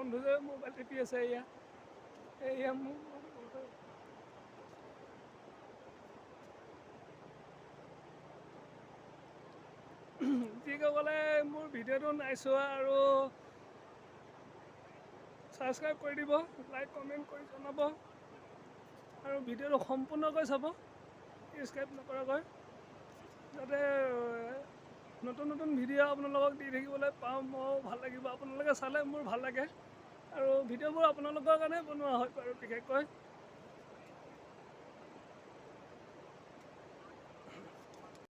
বন্ধু যে মোবাইল টিপি আছে এয়া মোৰ যিসকলে মোৰ ভিডিঅ'টো নাই চোৱা আৰু ছাবস্ক্ৰাইব কৰি দিব, লাইক কমেণ্ট কৰি জনাব আৰু ভিডিঅ'টো সম্পূৰ্ণকৈ চাব, স্কিপ নকৰাকৈ, যাতে নতুন নতুন ভিডিঅ' আপোনালোকক দি থাকিবলৈ পাওঁ। ময়ো ভাল লাগিব, আপোনালোকে চালে মোৰ ভাল লাগে আৰু ভিডিঅ'বোৰ আপোনালোকৰ কাৰণে বনোৱা হয় বাৰু বিশেষকৈ।